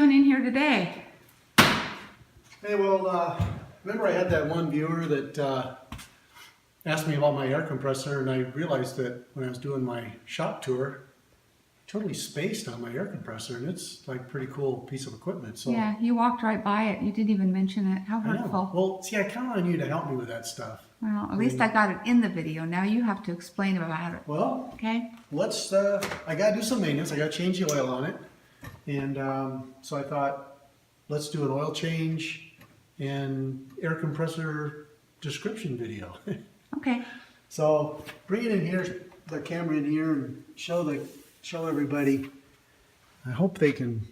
doing in here today? Hey, well, remember I had that one viewer that asked me about my air compressor, and I realized that when I was doing my shop tour, I totally spaced on my air compressor, and it's like a pretty cool piece of equipment. So Yeah, you walked right by it. You didn't even mention it. How I know. hurtful. Well, see, I count on you to help me with that stuff. Well, at least I got it in the video. Now you have to explain about it. Well, Okay? let's, I got to do some maintenance. I got to change the oil on it. And so I thought, let's do an oil change and air compressor description video. Okay. So bring it in here, the camera in here, and show everybody. I hope they can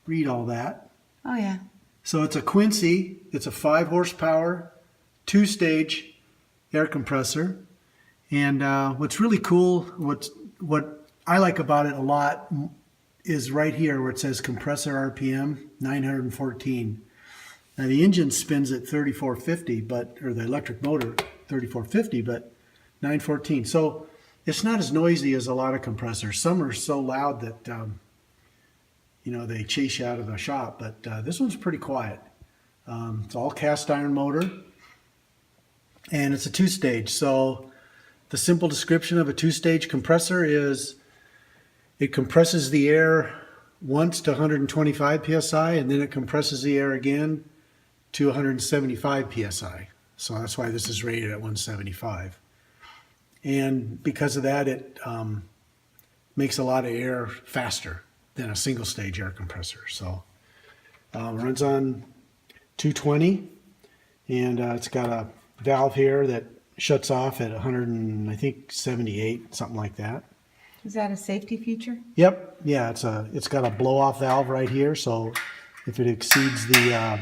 read all that. Oh, yeah. So it's a Quincy. It's a 5 horsepower, 2-stage air compressor. And what's really cool, what I like about it a lot, is right here where it says compressor RPM 914. Now the engine spins at 3450, or the electric motor 3450, but 914. So it's not as noisy as a lot of compressors. Some are so loud that they chase you out of the shop, but this one's pretty quiet. It's all cast iron motor, and it's a 2-stage. So the simple description of a 2-stage compressor is it compresses the air once to 125 psi, and then it compresses the air again to 175 psi. So that's why this is rated at 175. And because of that, it makes a lot of air faster than a single-stage air compressor. So it runs on 220, and it's got a valve here that shuts off at 178, something like that. Is that a safety feature? Yep. Yeah, it's got a blow-off valve right here, so if it exceeds the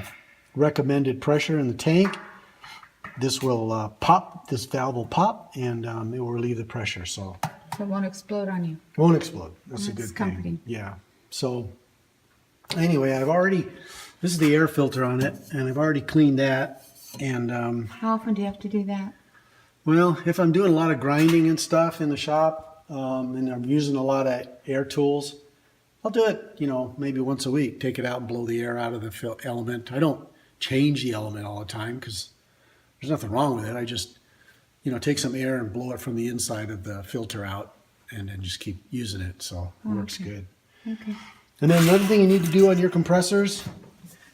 recommended pressure in the tank, this will pop. This valve will pop, and it will relieve the pressure. So it won't explode on you. it won't explode. That's a good comforting. thing. Yeah. So anyway, this is the air filter on it, and I've already cleaned that. And How often do you have to do that? well, if I'm doing a lot of grinding and stuff in the shop, and I'm using a lot of air tools, I'll do it, maybe once a week. Take it out and blow the air out of the element. I don't change the element all the time because there's nothing wrong with it. I just, take some air and blow it from the inside of the filter out, and then just keep using it. So it works good. Okay. And then another thing you need to do on your compressors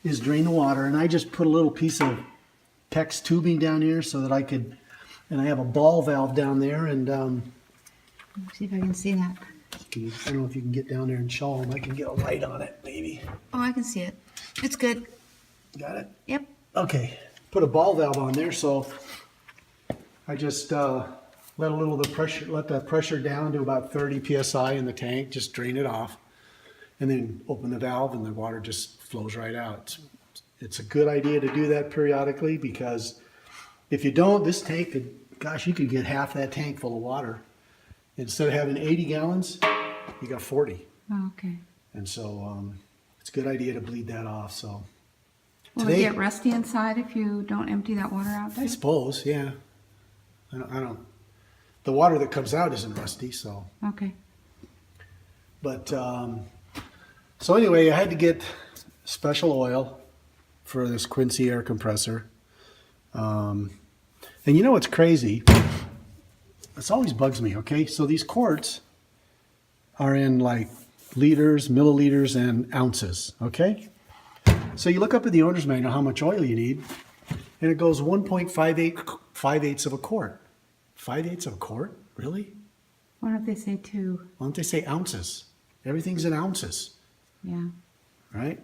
is drain the water. And I just put a little piece of PEX tubing down here so that and I have a ball valve down there. And Let's see if I can see that. I don't know if you can get down there and show them. I can get a light on it, maybe. Oh, I can see it. It's good. Got it? Yep. Okay. Put a ball valve on there, so I just let the pressure down to about 30 psi in the tank. Just drain it off, and then open the valve, and the water just flows right out. It's a good idea to do that periodically, because if you don't, this tank you could get half that tank full of water. Instead of having 80 gallons, you got 40. Oh, okay. And so it's a good idea to bleed that off. So Will it get rusty inside if you don't empty that water out I there? suppose, yeah. I don't. The water that comes out isn't rusty, so. Okay. But so anyway, I had to get special oil for this Quincy air compressor. And you know what's crazy? This always bugs me. Okay, so these quarts are in like liters, milliliters, and ounces. Okay. So you look up at the owner's manual how much oil you need, and it goes 1.58 of a quart. 5/8 of a quart? Really? Why don't they say 2? Why don't they say ounces? Everything's in ounces, Yeah. right?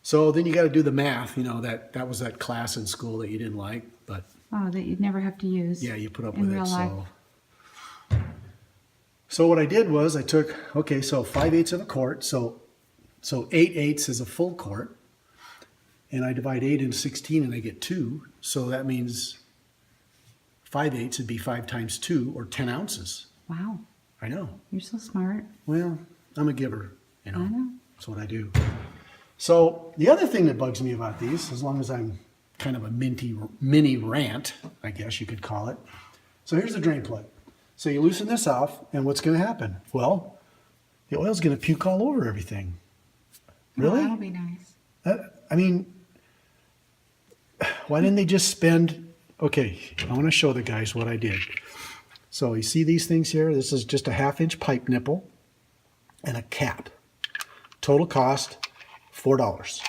So then you got to do the math. That was that class in school that you didn't like, but Oh, that you'd never have to use. yeah, you put up in with real it. life. So what I did was I took, so 5/8 of a quart, so 8/8 is a full quart. And I divide 8 into 16 and I get 2. So that means 5/8 would be 5 times 2, or 10 ounces. Wow. I know. You're so smart. Well, I'm a giver, I know. That's what I do. So the other thing that bugs me about these, as long as I'm kind of a mini rant, I guess you could call it. So here's the drain plug. So you loosen this off, and what's going to happen? Well, the oil's going to puke all over everything. Really? that'll be nice. I mean, why didn't they just spend? Okay, I want to show the guys what I did. So you see these things here? This is just a 1/2-inch pipe nipple and a cap. Total cost $4.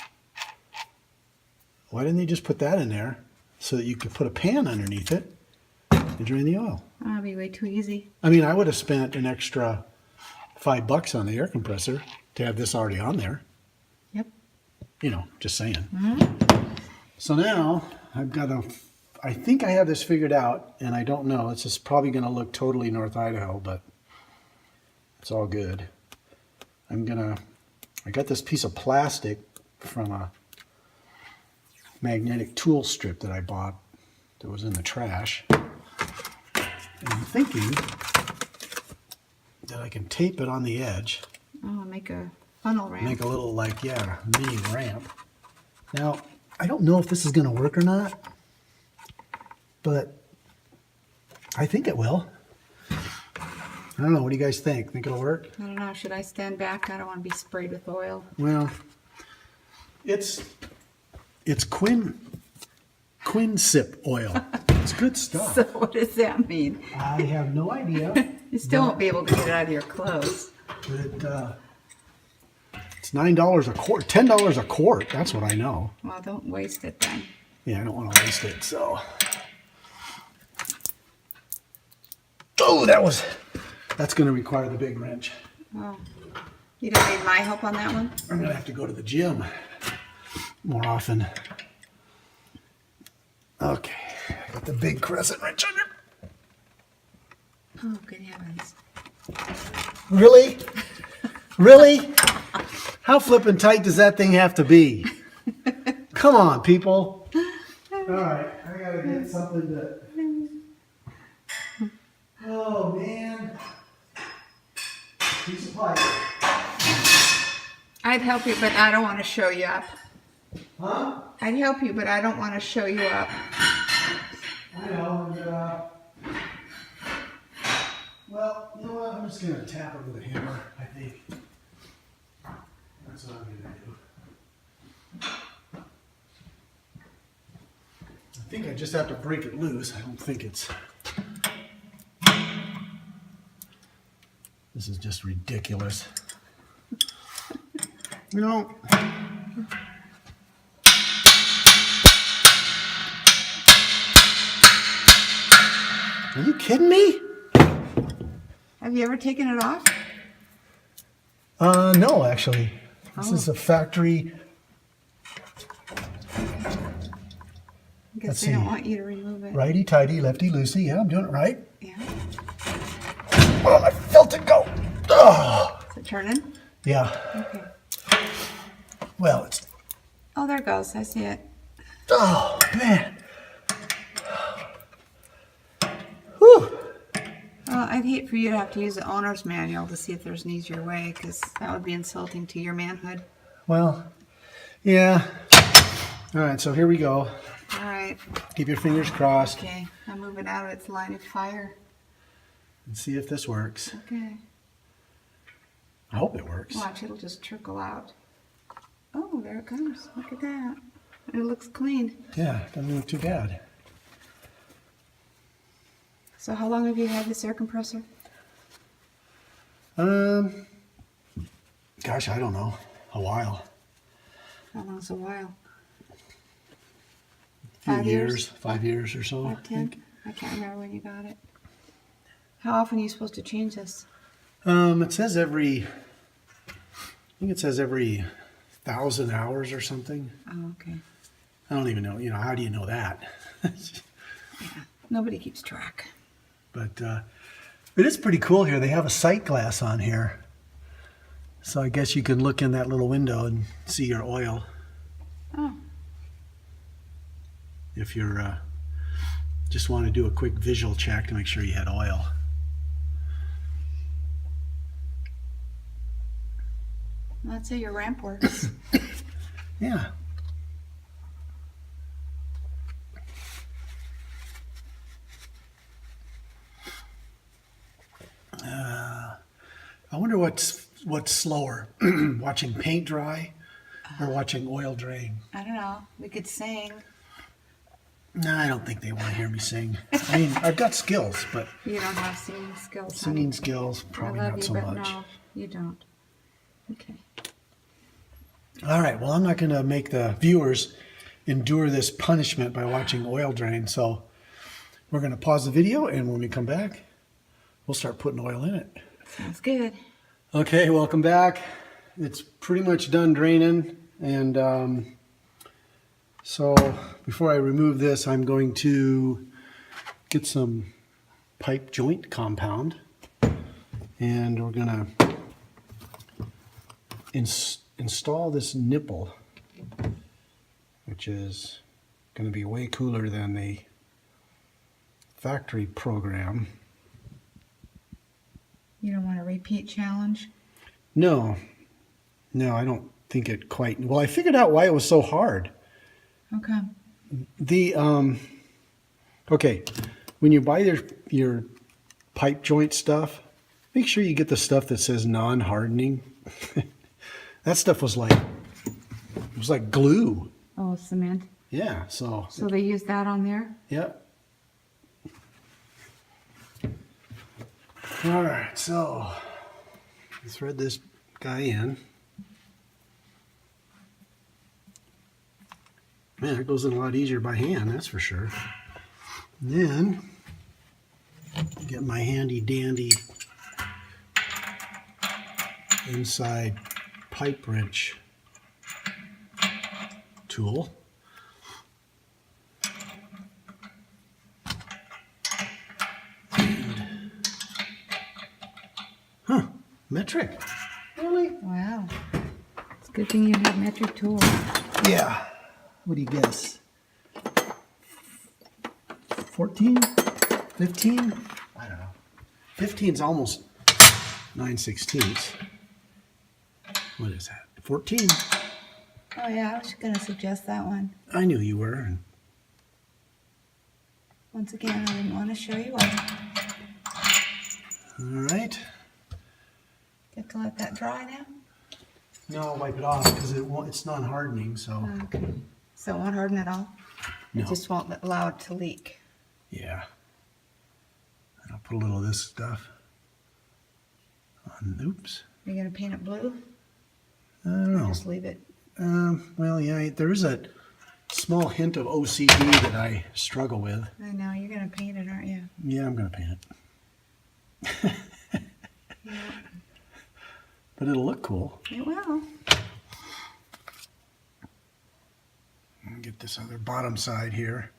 Why didn't they just put that in there so that you could put a pan underneath it and drain the oil? That'll be way too easy. I mean, I would have spent an extra $5 on the air compressor to have this already on there. Yep. You know, just saying. So now I've got I think I have this figured out, and I don't know. It's just probably going to look totally North Idaho, but it's all good. I got this piece of plastic from a magnetic tool strip that I bought that was in the trash. And I'm thinking that I can tape it on the edge. Oh, make a funnel ramp. Make a little, mini ramp. Now, I don't know if this is going to work or not, but I think it will. I don't know. What do you guys think? Think it'll work? I don't know. Should I stand back? I don't want to be sprayed with oil. Well, it's Quin-Sip oil. It's good stuff. So what does that mean? I have no idea. You still won't be able to get it out of your clothes. But it's $9 a quart, $10 a quart. That's what I know. Well, don't waste it then. Yeah, I don't want to waste it. So, oh, that's going to require the big wrench. Oh, you don't need my help on that one? I'm going to have to go to the gym more often. Okay, I got the big crescent wrench under. Oh, good heavens. Really? Really? How flippin' tight does that thing have to be? Come on, people. All right, I gotta get something to... Oh, man. Piece of pipe. I'd help you, but I don't want to show you up. Huh? I'd help you, but I don't want to show you up. I know, and, well, you know what? I'm just gonna tap it with a hammer, I think. That's what I'm gonna do. I think I just have to break it loose. I don't think it's... This is just ridiculous. You know... Are you kidding me? Have you ever taken it off? No, actually. This is a factory. I guess Let's they don't see. want you to remove it. Righty tighty, lefty loosey. Yeah, I'm doing it right. Yeah. Oh, I felt it go. Oh, Is it turning? yeah. Okay. Well, it's. Oh, there it goes. I see it. Oh, man. Whew. Well, I'd hate for you to have to use the owner's manual to see if there's an easier way, because that would be insulting to your manhood. Well, yeah. All right, so here we go. All right. Keep your fingers crossed Okay. I'm moving out of its line of fire. and see if this works. Okay. I hope it works. Watch, it'll just trickle out. Oh, there it comes. Look at that. It looks clean. Yeah, doesn't look too bad. So how long have you had this air compressor? Gosh, I don't know. A while. How long's a while? Few 5 years, years? 5 years or so. 5, 10? I can't remember when you got it. How often are you supposed to change this? It says I think it says every 1,000 hours or something. Oh, okay. I don't even know. You know, how do you know that? Yeah. Nobody keeps track. But it is pretty cool here. They have a sight glass on here. So I guess you can look in that little window and see your oil Oh. if you're just want to do a quick visual check to make sure you had oil. Let's say your ramp works. Yeah. I wonder what's slower, watching paint dry or watching oil drain? I don't know. We could sing. No, I don't think they want to hear me sing. I mean, I've got skills, but You don't have singing skills. honey. singing skills, I probably love not you, so but much. no, you don't. Okay. All right, well, I'm not going to make the viewers endure this punishment by watching oil drain, so we're going to pause the video, and when we come back, we'll start putting oil in it. Sounds good. Okay, welcome back. It's pretty much done draining, and so before I remove this, I'm going to get some pipe joint compound, and we're going to install this nipple, which is going to be way cooler than the factory program. You don't want a repeat challenge? No, I don't think it quite. Well, I figured out why it was so hard. Okay. Okay, when you buy your pipe joint stuff, make sure you get the stuff that says non-hardening. That stuff was like glue. Oh, cement. Yeah, so they use that on there? yeah. All right, so thread this guy in. Man, it goes in a lot easier by hand, that's for sure. And then get my handy dandy inside pipe wrench tool. Metric. Really? Wow. It's a good thing you have metric tools. Yeah. What do you guess? 14? 15? I don't know. 15 is almost 9/16. What is that? 14? Oh, yeah, I was going to suggest that one. I knew you were. Once again, I didn't want to show you all. All right. Get to let that dry now? No, I'll wipe it off because it's non-hardening, so. Okay. So it won't harden at all? No. It just won't allow it to leak. Yeah. And I'll put a little of this stuff on. Oops. Are you going to paint it blue? I don't know. Just leave it. Well, yeah, there is a small hint of OCD that I struggle with. I know, you're going to paint it, aren't you? Yeah, I'm going to paint it. Yeah, But it'll look cool. it will. Get this other bottom side here.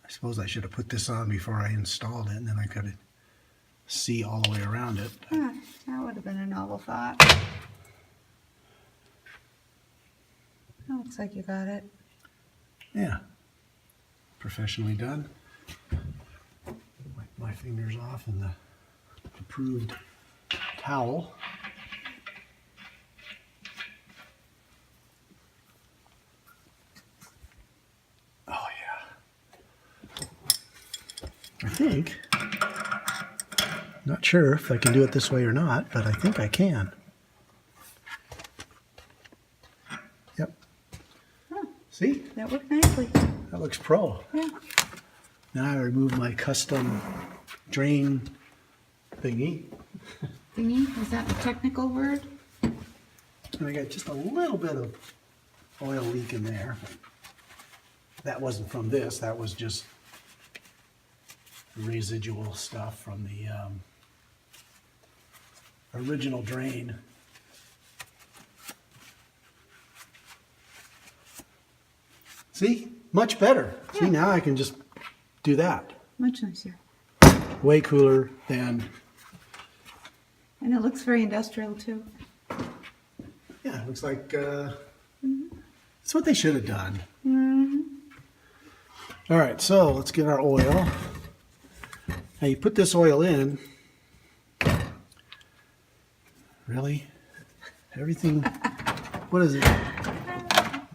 I suppose I should have put this on before I installed it, and then I could see all the way around it. Huh, that would have been a novel thought. That looks like you got it. Yeah. Professionally done. Wipe my fingers off in the approved towel. Oh yeah. I think, not sure if I can do it this way or not, but I think I can. Yep. Huh, See? that worked nicely. That looks pro. Yeah. Now I remove my custom drain thingy. Thingy, is that the technical word? And I got just a little bit of oil leak in there. That wasn't from this, that was just residual stuff from the original drain. See? Much better. See, now I can just do that. Much nicer. Way cooler than, And it looks very industrial too. yeah, it looks like that's what they should have done. Mm-hmm. All right, so let's get our oil. Now you put this oil in. Really? Everything, what is it?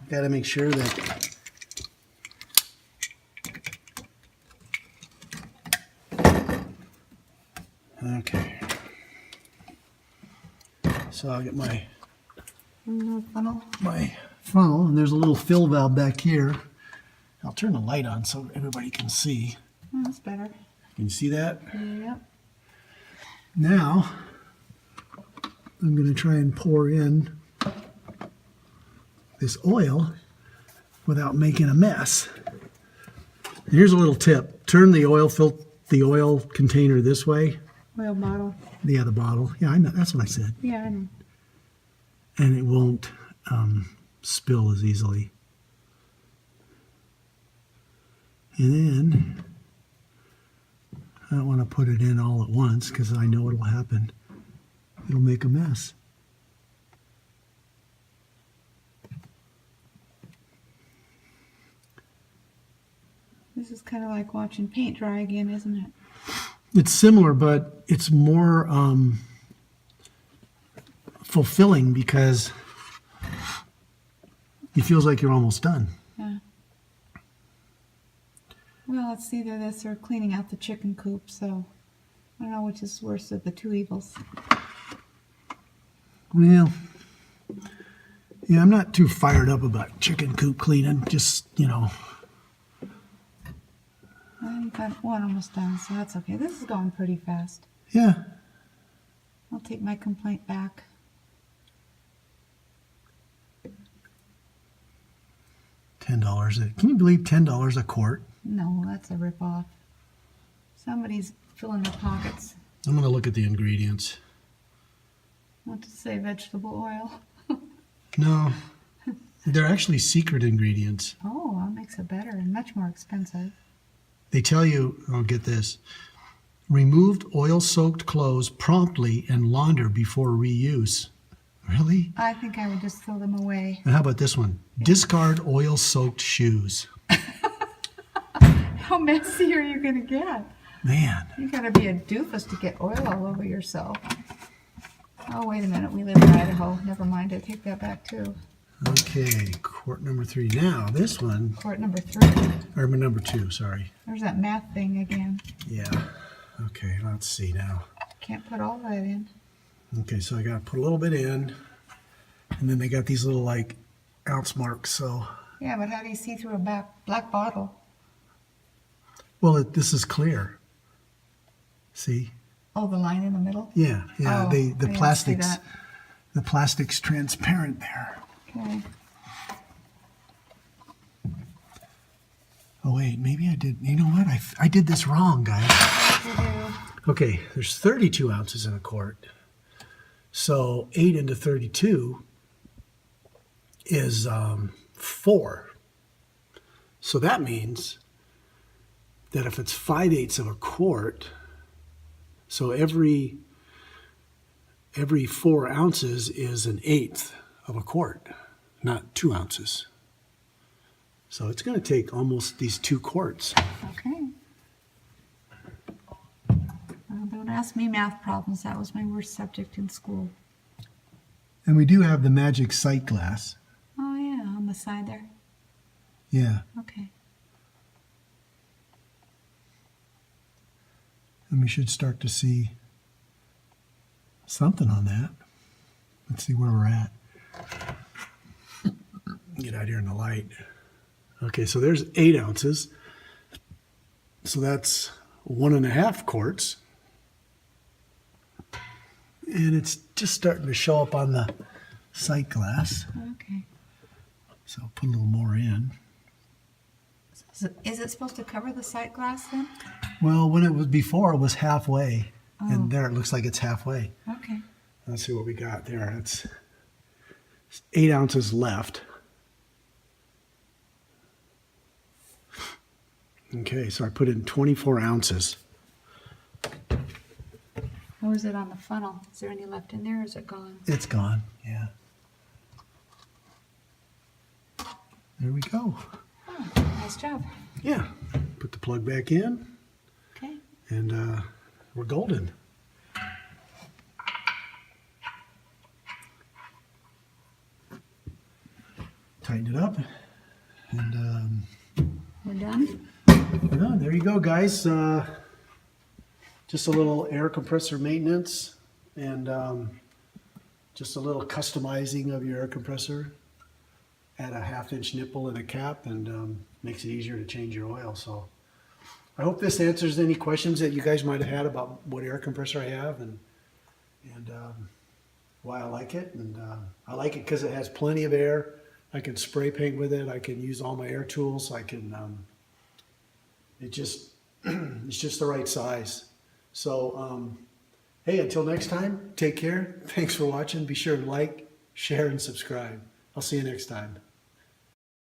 Got to make sure that okay. So I'll get my Funnel. my funnel, and there's a little fill valve back here. I'll turn the light on so everybody can see. Oh, that's better. Can you see that? Yep. Now, I'm going to try and pour in this oil without making a mess. Here's a little tip. Turn the oil container this way. Oil bottle. Yeah, the bottle. Yeah, I know. That's what I said. Yeah, I know. And it won't spill as easily. And then I don't want to put it in all at once because I know it'll happen. It'll make a mess. This is kind of like watching paint dry again, isn't it? It's similar, but it's more fulfilling because it feels like you're almost done. Yeah. Well, it's either this or cleaning out the chicken coop, so I don't know which is worse of the two evils. Well, yeah, I'm not too fired up about chicken coop cleaning. Just, Well, you got one almost done, so that's okay. This is going pretty fast. yeah. I'll take my complaint back. $10. Can you believe $10 a quart? No, that's a ripoff. Somebody's filling their pockets. I'm going to look at the ingredients. Want to say vegetable oil? No, they're actually secret ingredients. Oh, that makes it better and much more expensive. They tell you, oh, get this, removed oil-soaked clothes promptly and launder before reuse. Really? I think I would just throw them away. And how about this one? Discard oil-soaked shoes. How messy are you going to get? Man. You got to be a doofus to get oil all over yourself. Oh, wait a minute. We live in Idaho. Never mind. I take that back, too. Okay, quart number 3. Now, this one, Quart number 3. or number 2, sorry. There's that math thing again. Yeah. Okay, let's see now. Can't put all that in. Okay, so I got to put a little bit in, and then they got these little, like, ounce marks, so. Yeah, but how do you see through a black bottle? Well, this is clear. See? Oh, the line in the middle? Yeah, yeah. Oh, I the didn't see plastics, that. the plastic's transparent there. Okay. Oh wait, maybe I did. You know what? I did this wrong, guys. We do. Okay, there's 32 ounces in a quart. So 8 into 32 is 4. So that means that if it's 5/8 of a quart, so every 4 ounces is 1/8 of a quart, not 2 ounces. So it's going to take almost these 2 quarts. Okay. Well, don't ask me math problems. That was my worst subject in school. And we do have the magic sight glass. Oh, yeah, on the side there. Yeah. Okay. And we should start to see something on that. Let's see where we're at. Get out here in the light. Okay, so there's 8 ounces. So that's 1.5 quarts. And it's just starting to show up on the sight glass. Okay. So I'll put a little more in. Is it supposed to cover the sight glass then? Well, when it was before, it was halfway. Oh. And there it looks like it's halfway. Okay. Let's see what we got there. It's 8 ounces left. Okay, so I put in 24 ounces. How is it on the funnel? Is there any left in there or is it gone? It's gone, yeah. There we go. Oh, nice job. Yeah, put the plug back in, Okay. and we're golden. Tighten it up, and We're done? we're done. There you go, guys. Just a little air compressor maintenance, and just a little customizing of your air compressor. Add a 1/2 inch nipple and a cap, and makes it easier to change your oil. So I hope this answers any questions that you guys might have had about what air compressor I have and why I like it. And I like it because it has plenty of air. I can spray paint with it. I can use all my air tools. I can. It just it's just the right size. So hey, until next time, take care. Thanks for watching. Be sure to like, share, and subscribe. I'll see you next time.